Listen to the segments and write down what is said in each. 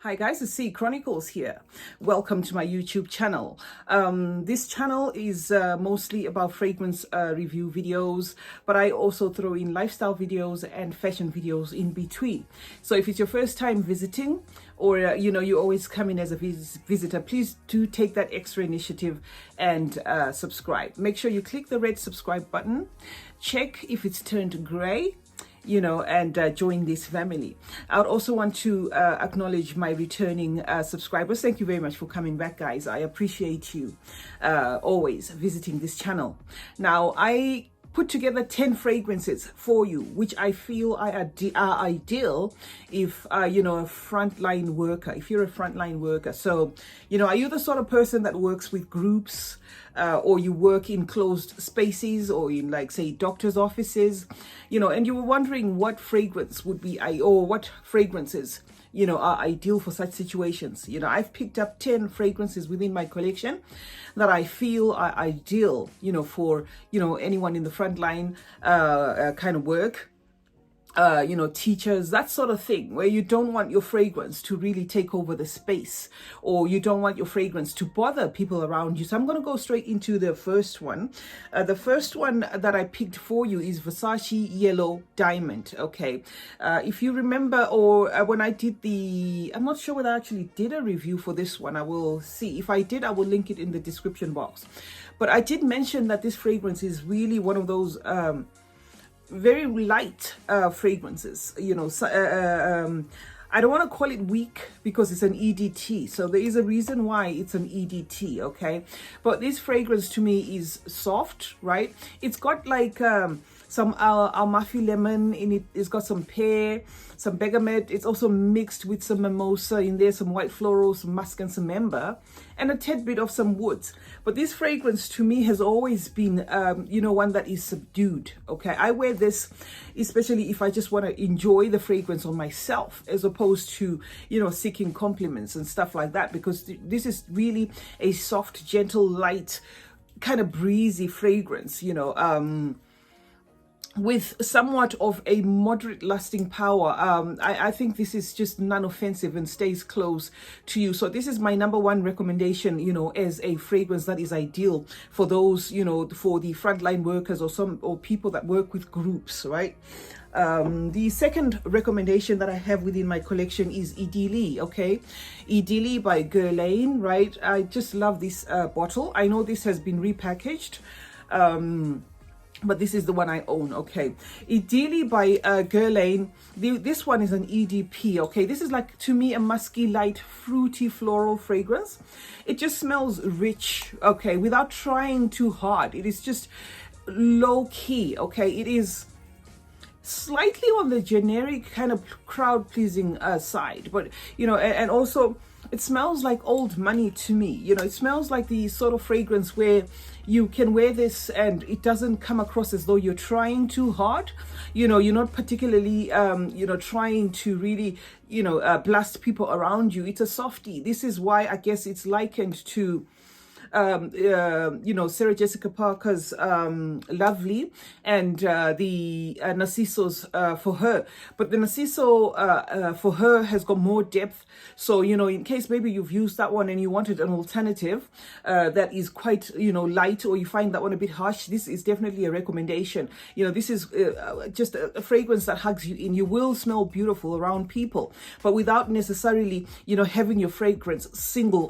Hi guys, it's CeeChronicles here. Welcome to my YouTube channel. This channel is mostly about fragrance review videos, but I also throw in lifestyle videos and fashion videos in between. So if it's your first time visiting, or you always come in as a visitor, please do take that extra initiative and subscribe. Make sure you click the red subscribe button, check if it's turned gray, and join this family. I would also want to acknowledge my returning subscribers. Thank you very much for coming back, guys. I appreciate you always visiting this channel. Now, I put together 10 fragrances for you, which I feel are ideal if you're a frontline worker, if you're a frontline worker. So, are you the sort of person that works with groups, or you work in closed spaces, or in, like, say, doctor's offices, and you were wondering what fragrance would be, or what fragrances are ideal for such situations. I've picked up 10 fragrances within my collection that I feel are ideal, for, anyone in the frontline kind of work. Teachers, that sort of thing, where you don't want your fragrance to really take over the space, or you don't want your fragrance to bother people around you. So I'm going to go straight into the first one. The first one that I picked for you is Versace Yellow Diamond. Okay. If you remember, or when I did I'm not sure whether I actually did a review for this one. I will see. If I did, I will link it in the description box. But I did mention that this fragrance is really one of those very light fragrances. I don't want to call it weak because it's an EDT. So there is a reason why it's an EDT, okay? But this fragrance to me is soft, right? It's got like some Amalfi lemon in it. It's got some pear, some bergamot. It's also mixed with some mimosa in there, some white floral, some musk and some amber, and a tad bit of some woods. But this fragrance to me has always been, one that is subdued, okay? I wear this especially if I just want to enjoy the fragrance on myself, as opposed to, seeking compliments and stuff like that, because this is really a soft, gentle, light, kind of breezy fragrance, with somewhat of a moderate lasting power. I think this is just non-offensive and stays close to you. So this is my number one recommendation, as a fragrance that is ideal for those, for the frontline workers or people that work with groups, right? The second recommendation that I have within my collection is Elie, okay? Elie by Klein, right? I just love this bottle. I know this has been repackaged, but this is the one I own, okay? Elie by Klein. This one is an EDP, okay? This is like, to me, a musky, light, fruity, floral fragrance. It just smells rich, okay, without trying too hard. It is just low-key, okay? It is slightly on the generic kind of crowd-pleasing side, but, and also it smells like old money to me. It smells like the sort of fragrance where you can wear this and it doesn't come across as though you're trying too hard. You're not particularly, trying to really, blast people around you. It's a softie. This is why I guess it's likened to Sarah Jessica Parker's Lovely, and the Narcisso's For Her. But the Narciso For Her has got more depth. So, in case maybe you've used that one and you wanted an alternative that is quite, light, or you find that one a bit harsh, this is definitely a recommendation. This is just a fragrance that hugs you in. You will smell beautiful around people, but without necessarily, having your fragrance single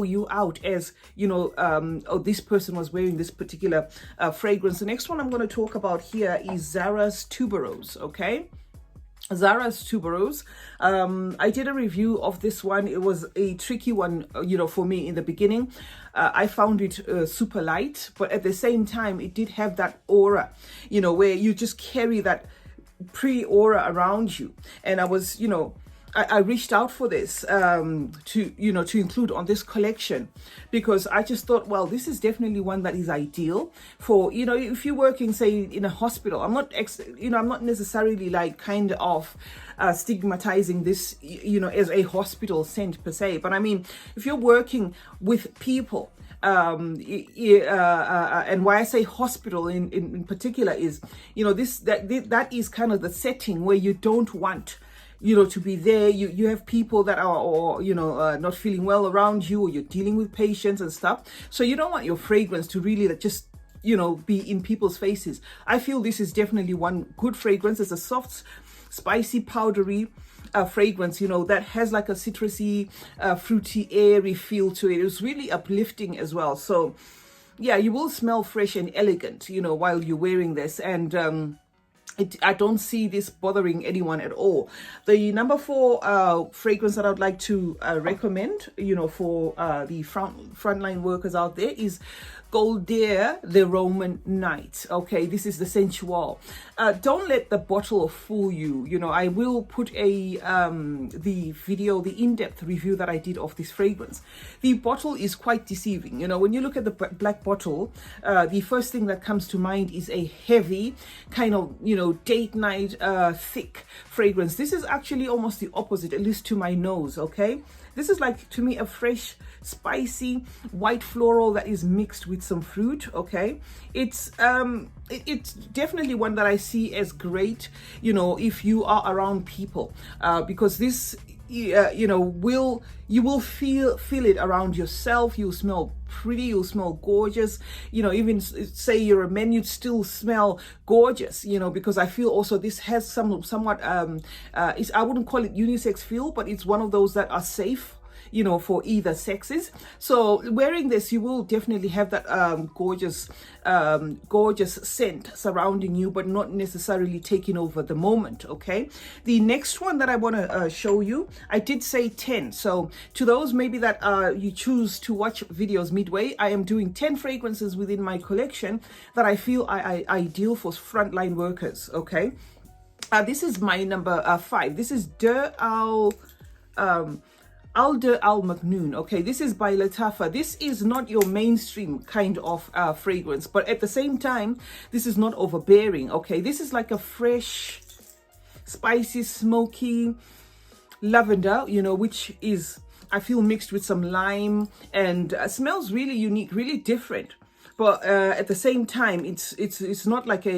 you out as, this person was wearing this particular fragrance. The next one I'm going to talk about here is Zara's Tuberose, okay? Zara's Tuberose. I did a review of this one. It was a tricky one, for me in the beginning. I found it super light, but at the same time, it did have that aura, where you just carry that pre-aura around you. And I was, I reached out for this to include on this collection, because I just thought, well, this is definitely one that is ideal for, if you're working, say, in a hospital. I'm not necessarily like kind of stigmatizing this, as a hospital scent per se. But I mean, if you're working with people, and why I say hospital in particular is, that is kind of the setting where you don't want to be there. You have people that are, or not feeling well around you, or you're dealing with patients and stuff, so you don't want your fragrance to really just be in people's faces. I feel this is definitely one good fragrance. It's a soft, spicy, powdery fragrance, that has like a citrusy, fruity, airy feel to it. It's really uplifting as well. So yeah, you will smell fresh and elegant, while you're wearing this. And I don't see this bothering anyone at all. The number 4 fragrance that I'd like to recommend, for the frontline workers out there is Goldier, the Roman Knight. Okay, this is the sensual. Don't let the bottle fool you. I will put the in-depth review that I did of this fragrance. The bottle is quite deceiving. When you look at the black bottle, the first thing that comes to mind is a heavy kind of, date night, thick fragrance. This is actually almost the opposite, at least to my nose. Okay, this is like, to me, a fresh, spicy white floral that is mixed with some fruit. Okay, it's definitely one that I see as great, if you are around people, because this you will feel it around yourself. You'll smell pretty, you'll smell gorgeous, even say you're a man, you'd still smell gorgeous, because I feel also this has somewhat I wouldn't call it unisex feel, but it's one of those that are safe, for either sexes. So wearing this, you will definitely have that gorgeous scent surrounding you, but not necessarily taking over the moment. Okay, the next one that I want to show you, I did say 10. So to those maybe that you choose to watch videos midway, I am doing 10 fragrances within my collection that I feel are ideal for frontline workers. Okay, this is my number 5. This is Almaknoon. Okay, this is by Latafa. This is not your mainstream kind of fragrance, but at the same time, this is not overbearing. Okay, this is like a fresh, spicy, smoky lavender, which is, I feel, mixed with some lime, and smells really unique, really different. But at the same time, it's not like a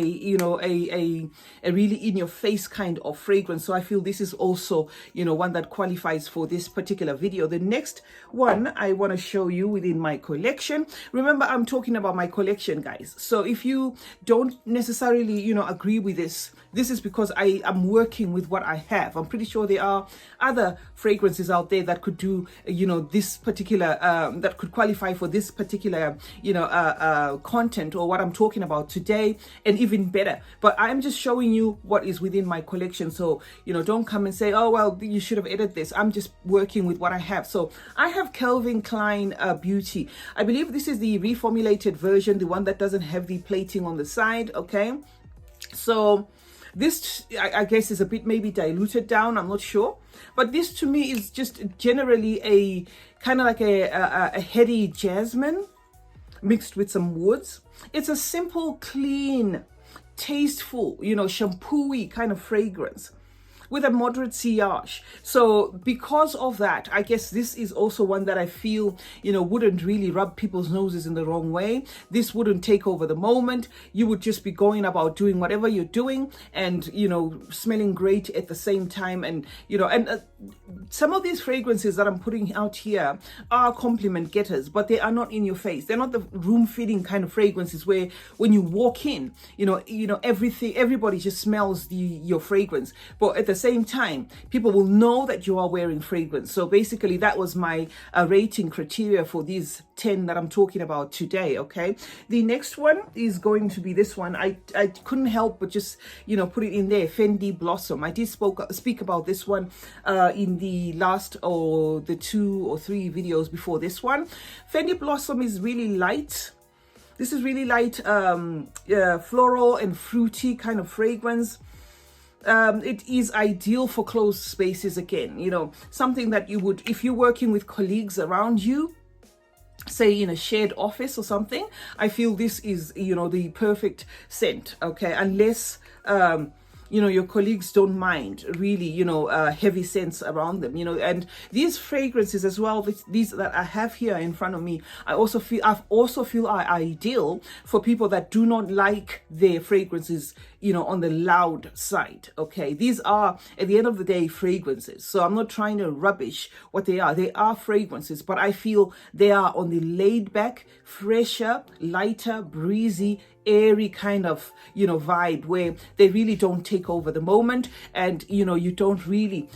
really in your face kind of fragrance. So I feel this is also one that qualifies for this particular video. The next one I want to show you within my collection. Remember, I'm talking about my collection, guys. So if you don't necessarily agree with this is because I am working with what I have. I'm pretty sure there are other fragrances out there that could do this particular that could qualify for this particular content or what I'm talking about today, and even better. But I'm just showing you what is within my collection. So don't come and say, oh well, you should have edited this. I'm just working with what I have. So I have Calvin Klein Beauty. I believe this is the reformulated version, the one that doesn't have the plating on the side. Okay, so this I guess is a bit maybe diluted down, I'm not sure, but this to me is just generally a kind of like a heady jasmine mixed with some woods. It's a simple, clean, tasteful, shampoo-y kind of fragrance with a moderate sillage. So because of that, I guess this is also one that I feel, wouldn't really rub people's noses in the wrong way. This wouldn't take over the moment. You would just be going about doing whatever you're doing and, smelling great at the same time. And, some of these fragrances that I'm putting out here are compliment getters, but they are not in your face. They're not the room fitting kind of fragrances where when you walk in, everybody just smells your fragrance. But at the same time, people will know that you are wearing fragrance. So basically that was my rating criteria for these 10 that I'm talking about today. Okay, the next one is going to be this one. I couldn't help but just put it in there, Fendi Blossom. I did speak about this one in the last or the 2 or 3 videos before this one. Fendi Blossom is really light. This is really light, floral and fruity kind of fragrance. It is ideal for closed spaces again, something that you would, if you're working with colleagues around you, say in a shared office or something, I feel this is, the perfect scent. Okay, unless, your colleagues don't mind really, heavy scents around them, and these fragrances as well, these that I have here in front of me, I also feel are ideal for people that do not like their fragrances, on the loud side. Okay, these are at the end of the day fragrances, so I'm not trying to rubbish what they are. They are fragrances, but I feel they are on the laid back, fresher, lighter, breezy, airy kind of vibe, where they really don't take over the moment, and you don't really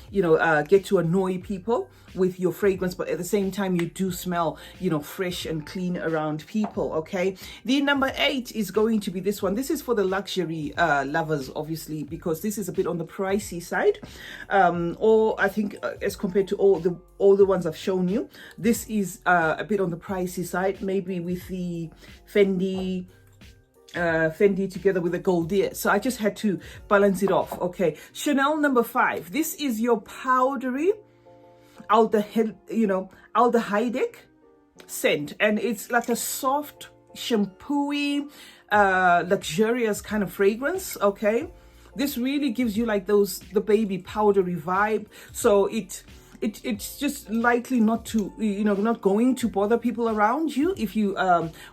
get to annoy people with your fragrance, but at the same time you do smell fresh and clean around people. Okay, the number 8 is going to be this one. This is for the luxury lovers, obviously, because this is a bit on the pricey side, or I think as compared to all the ones I've shown you, this is a bit on the pricey side, maybe with the Fendi together with the gold ear. So I just had to balance it off. Okay, Chanel number 5. This is your powdery aldehydic scent, and it's like a soft, shampooy, luxurious kind of fragrance. Okay, this really gives you like the baby powdery vibe. So it's just likely not to not going to bother people around you if you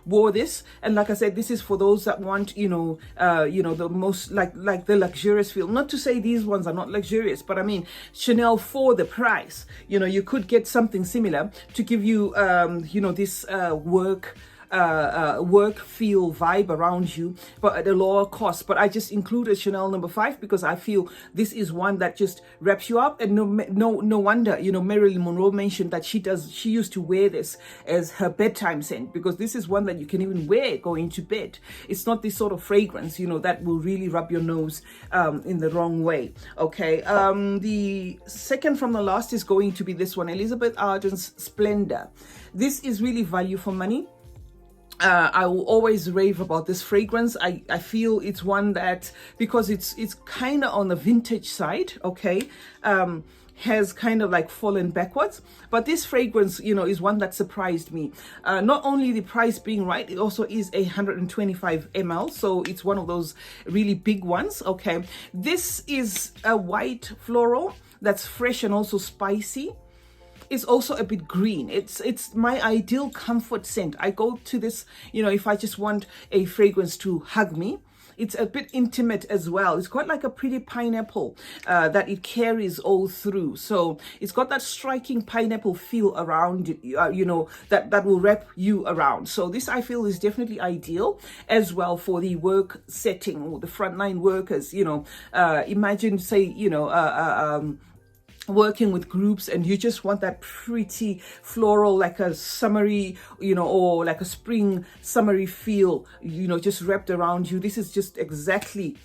wore this. And like I said, this is for those that want the most like the luxurious feel. Not to say these ones are not luxurious, but I mean, Chanel, for the price, you could get something similar to give you this work feel vibe around you, but at a lower cost. But I just included Chanel number 5 because I feel this is one that just wraps you up. And no wonder Marilyn Monroe mentioned that she used to wear this as her bedtime scent, because this is one that you can even wear going to bed. It's not this sort of fragrance that will really rub your nose in the wrong way. Okay, the second from the last is going to be this one, Elizabeth Arden's Splendor. This is really value for money. I will always rave about this fragrance. I feel it's one that, because it's kind of on the vintage side, okay, has kind of like fallen backwards. But this fragrance, is one that surprised me. Not only the price being right, it also is 125 ml. So it's one of those really big ones. Okay, this is a white floral that's fresh and also spicy. It's also a bit green. It's my ideal comfort scent. I go to this, if I just want a fragrance to hug me. It's a bit intimate as well. It's got like a pretty pineapple that it carries all through. So it's got that striking pineapple feel around it, that will wrap you around. So this, I feel, is definitely ideal as well for the work setting, the frontline workers. Imagine, say, working with groups, and you just want that pretty floral, like a summery, or like a spring summery feel, just wrapped around you. This is just exactly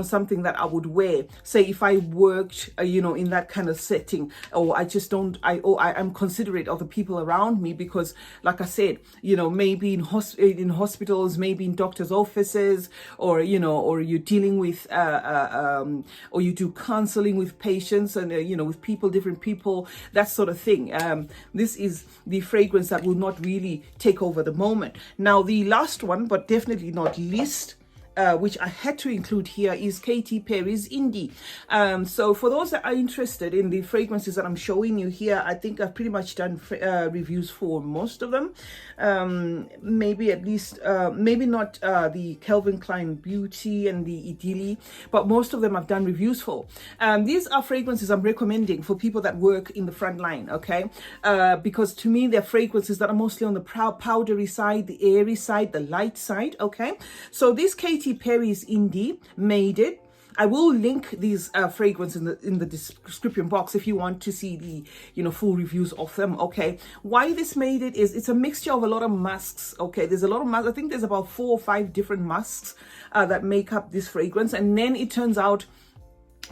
something that I would wear, say, if I worked in that kind of setting, or I'm considerate of the people around me, because like I said, maybe in hospitals, maybe in doctors' offices, or or you're dealing with or you do counseling with patients, and with different people, that sort of thing. This is the fragrance that will not really take over the moment. Now, the last one, but definitely not least, which I had to include here, is Katy Perry's Indie. So for those that are interested in the fragrances that I'm showing you here, I think I've pretty much done reviews for most of them. Maybe at least, maybe not the Calvin Klein Beauty and the Elie, but most of them I've done reviews for. These are fragrances I'm recommending for people that work in the front line, okay? Because to me, they're fragrances that are mostly on the powdery side, the airy side, the light side, okay? So this Katy Perry's Indie made it. I will link these fragrances in the description box if you want to see the full reviews of them. Okay, why this made it is it's a mixture of a lot of musks. Okay, there's a lot of musks. I think there's about 4 or 5 different musks that make up this fragrance, and then it turns out,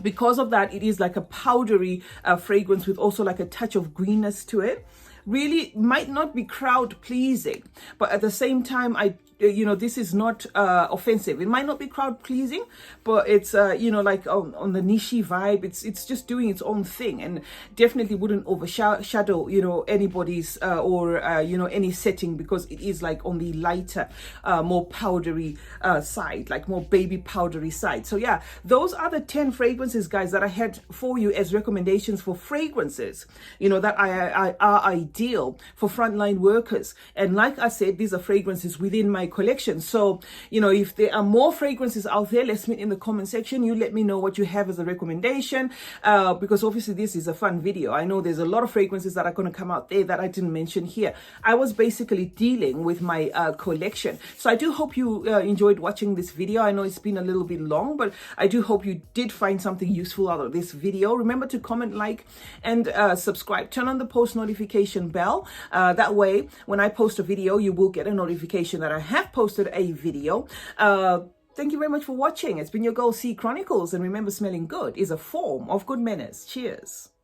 because of that, it is like a powdery fragrance with also like a touch of greenness to it. Really might not be crowd pleasing, but at the same time, this is not offensive. It might not be crowd pleasing, but it's like on the niche vibe. It's just doing its own thing, and definitely wouldn't overshadow anybody's or any setting, because it is like on the lighter, more powdery side, like more baby powdery side. So yeah, those are the 10 fragrances, guys, that I had for you as recommendations for fragrances that are ideal for frontline workers. And like I said, these are fragrances within my my collection. So, you know, if there are more fragrances out there, let's meet in the comment section. You let me know what you have as a recommendation, because obviously this is a fun video. I know there's a lot of fragrances that are going to come out there that I didn't mention here. I was basically dealing with my collection. So I do hope you enjoyed watching this video. I know it's been a little bit long, but I do hope you did find something useful out of this video. Remember to comment, like, and subscribe. Turn on the post notification bell. That way, when I post a video, you will get a notification that I have posted a video. Thank you very much for watching. It's been your girl, C Chronicles. And remember, smelling good is a form of good manners. Cheers.